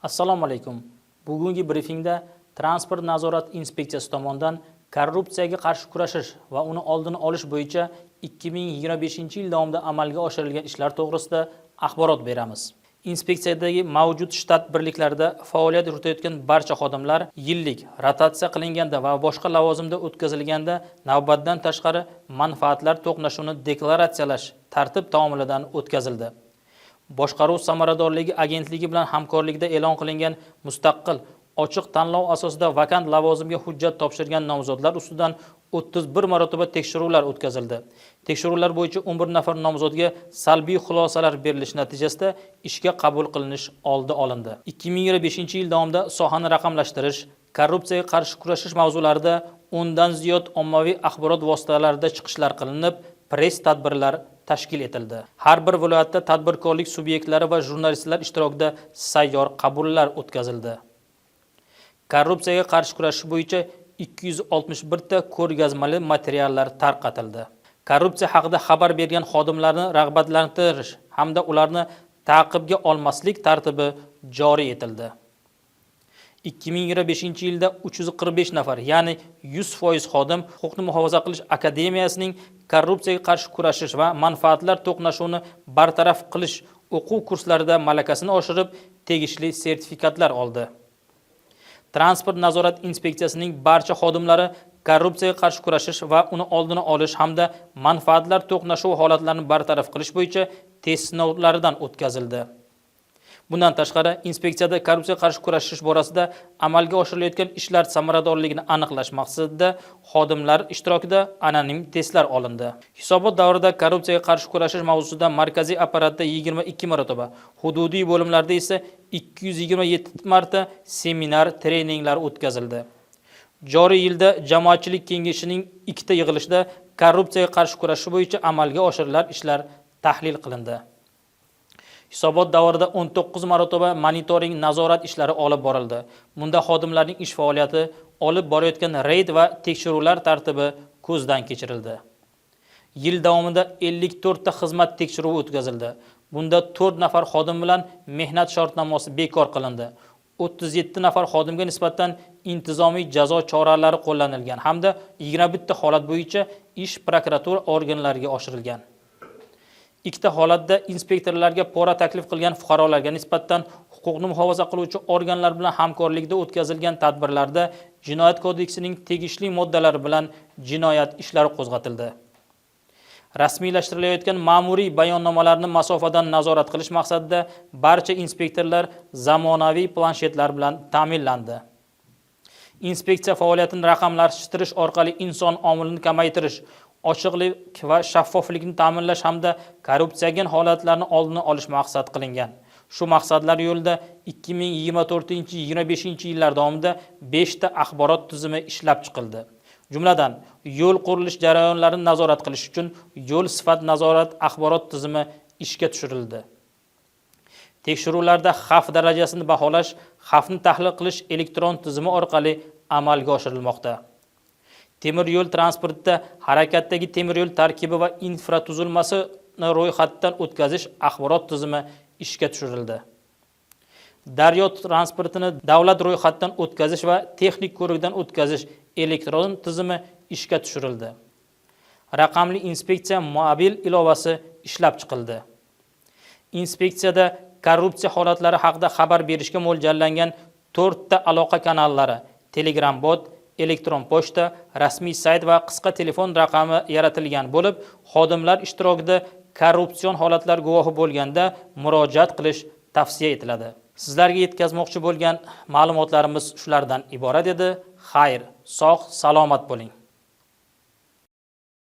Assalomu alaykum. Bugungi brifingda Transport nazorat inspeksiyasi tomonidan korrupsiyaga qarshi kurashish va uni oldini olish bo'yicha 2025-yil davomida amalga oshirilgan ishlar to'g'risida axborot beramiz. Inspeksiyadagi mavjud shtat birliklarida faoliyat yuritayotgan barcha xodimlar yillik rotatsiya qilinganda va boshqa lavozimda o'tkazilganda navbatdan tashqari manfaatlar to'qnashuvini deklaratsiyalash tartib-taomilidan o'tkazildi. Boshqaruv samaradorligi agentligi bilan hamkorlikda e'lon qilingan mustaqil ochiq tanlov asosida vakant lavozimga hujjat topshirgan nomzodlar ustidan 31 marotaba tekshiruvlar o'tkazildi. Tekshiruvlar bo'yicha 11 nafar nomzodga salbiy xulosalar berilish natijasida ishga qabul qilinish oldi olindi. 2025-yil davomida sohani raqamlashtirish, korrupsiyaga qarshi kurashish mavzularida 10 dan ziyod ommaviy axborot vositalarida chiqishlar qilinib, press tadbirlar tashkil etildi. Har bir viloyatda tadbirkorlik subyektlari va jurnalistlar ishtirokida sayyor qabullar o'tkazildi. Korrupsiyaga qarshi kurashish bo'yicha 261 ta ko'rgazmali materiallar tarqatildi. Korrupsiya haqida xabar bergan xodimlarni rag'batlantirish hamda ularni ta'qibga olmaslik tartibi joriy etildi. 2025-yilda 345 nafar, ya'ni 100% xodim huquqni muhofaza qilish akademiyasining korrupsiyaga qarshi kurashish va manfaatlar to'qnashuvini bartaraf qilish o'quv kurslarida malakasini oshirib, tegishli sertifikatlar oldi. Transport nazorat inspeksiyasining barcha xodimlari korrupsiyaga qarshi kurashish va uni oldini olish hamda manfaatlar to'qnashuvi holatlarini bartaraf qilish bo'yicha test sinovlaridan o'tkazildi. Bundan tashqari, inspeksiyada korrupsiyaga qarshi kurashish borasida amalga oshirilayotgan ishlar samaradorligini aniqlash maqsadida xodimlar ishtirokida anonim testlar olindi. Hisobot davrida korrupsiyaga qarshi kurashish mavzusida markaziy apparatda 22 marotaba, hududiy bo'limlarda esa 227 marta seminar, treninglar o'tkazildi. Joriy yilda jamoatchilik kengashining 2 ta yig'ilishida korrupsiyaga qarshi kurashish bo'yicha amalga oshirilar ishlar tahlil qilindi. Hisobot davrida 19 marotaba monitoring nazorat ishlari olib borildi. Bunda xodimlarning ish faoliyati, olib borayotgan reyd va tekshiruvlar tartibi ko'zdan kechirildi. Yil davomida 54 ta xizmat tekshiruvi o'tkazildi. Bunda 4 nafar xodim bilan mehnat shartnomasi bekor qilindi. 37 nafar xodimga nisbatan intizomiy jazo choralari qo'llanilgan hamda 21 ta holat bo'yicha ish prokuratura organlariga oshirilgan. Ikkita holatda inspektorlarga pora taklif qilgan fuqarolarga nisbatan huquqni muhofaza qiluvchi organlar bilan hamkorlikda o'tkazilgan tadbirlarda Jinoyat kodeksining tegishli moddalari bilan jinoyat ishlari qo'zg'atildi. Rasmiylashtirilayotgan ma'muriy bayonnomalarni masofadan nazorat qilish maqsadida barcha inspektorlar zamonaviy planshetlar bilan ta'minlandi. Inspeksiya faoliyatini raqamlashtirish orqali inson omilini kamaytirish, ochiqlik va shaffoflikni ta'minlash hamda korrupsiyaga holatlarni oldini olish maqsad qilingan. Shu maqsadlar yo'lida 2024-25-yillar davomida 5 ta axborot tizimi ishlab chiqildi. Jumladan, yo'l qurilish jarayonlarini nazorat qilish uchun yo'l sifat nazorat axborot tizimi ishga tushirildi. Tekshiruvlarda xavf darajasini baholash, xavfni tahlil qilish elektron tizimi orqali amalga oshirilmoqda. Temir yo'l transportida harakatdagi temir yo'l tarkibi va infratuzilmasini ro'yxatdan o'tkazish axborot tizimi ishga tushirildi. Daryo transportini davlat ro'yxatdan o'tkazish va texnik ko'rikdan o'tkazish elektron tizimi ishga tushirildi. Raqamli inspeksiya mobil ilovasi ishlab chiqildi. Inspeksiyada korrupsiya holatlari haqida xabar berishga mo'ljallangan 4 ta aloqa kanallari, Telegram bot, elektron pochta, rasmiy sayt va qisqa telefon raqami yaratilgan bo'lib, xodimlar ishtirokida korrupsion holatlar guvohi bo'lganda murojaat qilish tavsiya etiladi. Sizlarga yetkazmoqchi bo'lgan ma'lumotlarimiz shulardan iborat edi. Xayr, sog', salomat bo'ling.